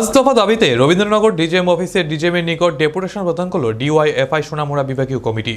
5 দফা দাবিতে রবীন্দ্রনগর ডিজিএম অফিসে ডিজিএমের নিকট ডেপুটেশন প্রদান করল ডিওয়াইএফআই সোনামুড়া বিভাগীয় কমিটি।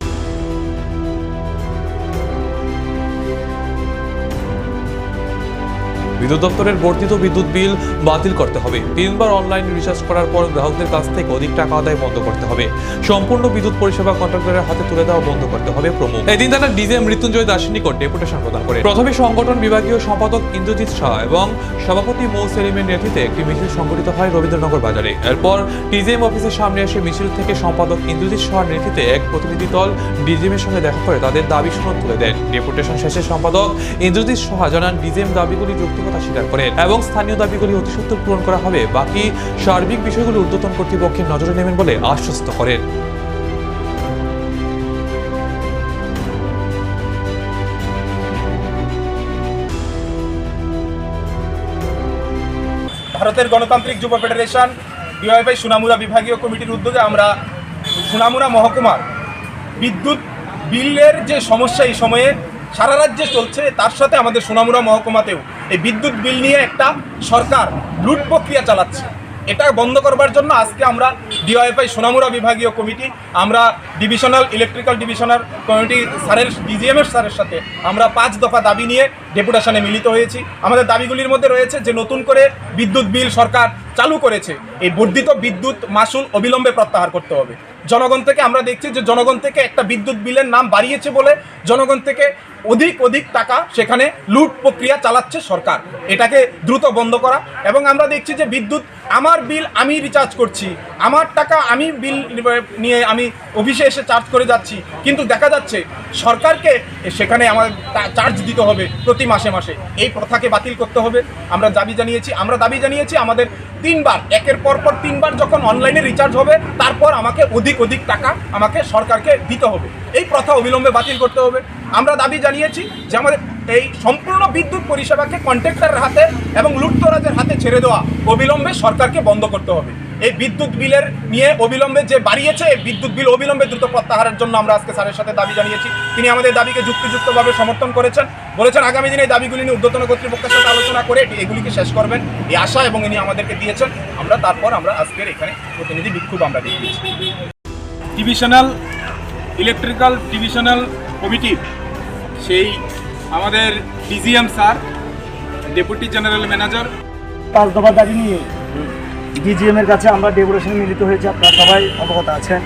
বিদ্যুৎ দপ্তরের বর্ধিত বিদ্যুৎ বিল বাতিল করতে হবে। 3 বার অনলাইন রিচার্জ করার পর গ্রাহকদের কাছ থেকে অধিক টাকা আদায় বন্ধ করতে হবে। সম্পূর্ণ বিদ্যুৎ পরিষেবা কন্ট্রাক্টরের হাতে তুলে দেওয়া বন্ধ করতে হবে প্রমুখ। এদিন তারা ডিজিএম মৃত্যুঞ্জয় দাসের নিকট ডেপুটেশন প্রদান করে। প্রথমে সংগঠন বিভাগীয় সম্পাদক ইন্দ্রজিৎ শাহ এবং সভাপতি মৌ সেলিমের নেতৃত্বে একটি মিছিল সংগঠিত হয় রবীন্দ্রনগর বাজারে। এরপর ডিজিএম অফিসের সামনে এসে মিছিল থেকে সম্পাদক ইন্দ্রজিৎ শাহর নেতৃত্বে এক প্রতিনিধি দল ডিজিএমের সঙ্গে দেখা করে তাদের দাবি সনদ তুলে দেন। ডেপুটেশন শেষে সম্পাদক ইন্দ্রজিৎ শাহ জানান ডিজিএম দাবিগুলি যৌক্তিকতা স্বীকার করেন এবং স্থানীয় দাবিগুলি অতি সত্বর পূরণ করা হবে। বাকি সার্বিক বিষয়গুলো ঊর্ধ্বতন কর্তৃপক্ষের নজরে নেবেন বলে আশ্বস্ত করেন। ভারতের গণতান্ত্রিক যুব ফেডারেশন ডিওয়াইএফআই সোনামুড়া বিভাগীয় কমিটির উদ্যোগে আমরা সোনামুড়া মহকুমার বিদ্যুৎ বিলের যে সমস্যা এই সময়ে সারা রাজ্যে চলছে, তার সাথে আমাদের সোনামুড়া মহকুমাতেও এই বিদ্যুৎ বিল নিয়ে একটা সরকার লুট প্রক্রিয়া চালাচ্ছে। এটা বন্ধ করবার জন্য আজকে আমরা ডিওয়াইএফআই সোনামুড়া বিভাগীয় কমিটি আমরা ডিভিশনাল ইলেকট্রিক্যাল ডিভিশনাল কমিটি স্যারের ডিজিএমের স্যারের সাথে আমরা 5 দফা দাবি নিয়ে ডেপুটেশনে মিলিত হয়েছি। আমাদের দাবিগুলির মধ্যে রয়েছে যে নতুন করে বিদ্যুৎ বিল সরকার চালু করেছে, এই বর্ধিত বিদ্যুৎ মাশুল অবিলম্বে প্রত্যাহার করতে হবে। জনগণ থেকে আমরা দেখছি যে জনগণ থেকে একটা বিদ্যুৎ বিলের নাম বাড়িয়েছে বলে জনগণ থেকে অধিক টাকা সেখানে লুট প্রক্রিয়া চালাচ্ছে সরকার। এটাকে দ্রুত বন্ধ করা। এবং আমরা দেখছি যে বিদ্যুৎ আমার বিল আমি রিচার্জ করছি, আমার টাকা আমি বিল নিয়ে আমি অফিসে এসে চার্জ করে যাচ্ছি, কিন্তু দেখা যাচ্ছে সরকারকে সেখানে আমার চার্জ দিতে হবে প্রতি মাসে মাসে। এই প্রথাকে বাতিল করতে হবে আমরা দাবি জানিয়েছি। আমাদের 3 বার একের পর 3 বার যখন অনলাইনে রিচার্জ হবে তারপর আমাকে অধিক টাকা আমাকে সরকারকে দিতে হবে। এই প্রথা অবিলম্বে বাতিল করতে হবে। আমরা দাবি জানিয়েছি যে আমাদের এই সম্পূর্ণ বিদ্যুৎ পরিষেবাকে কন্ট্রাক্টরের হাতে এবং লুটতরাজের হাতে ছেড়ে দেওয়া অবিলম্বে সরকারকে বন্ধ করতে হবে। এই বিদ্যুৎ বিলের নিয়ে অবিলম্বে যে বাড়িয়েছে, এই বিদ্যুৎ বিল অবিলম্বে দ্রুত প্রত্যাহারের জন্য আমরা আজকে স্যারের সাথে দাবি জানিয়েছি। তিনি আমাদের দাবিকে যুক্তিযুক্তভাবে সমর্থন করেছেন, বলেছেন আগামী দিনে এই দাবিগুলি নিয়ে ঊর্ধ্বতন কর্তৃপক্ষের সাথে আলোচনা করে এগুলিকে শেষ করবেন, এই আশা এবং ইনি আমাদেরকে দিয়েছেন। তারপর আমরা আজকের এখানে প্রতিনিধি বিক্ষোভ আমরা দেখিয়েছি। ডিভিশনাল ইলেকট্রিক্যাল ডিভিশনাল কমিটির সেই আমাদের DGM sir, deputy general manager 5 দফা দাবি নিয়ে ডিজিএম এর কাছে আমরা ডেপুটেশনে মিলিত হয়েছি। আপনারা সবাই অবগত আছেন।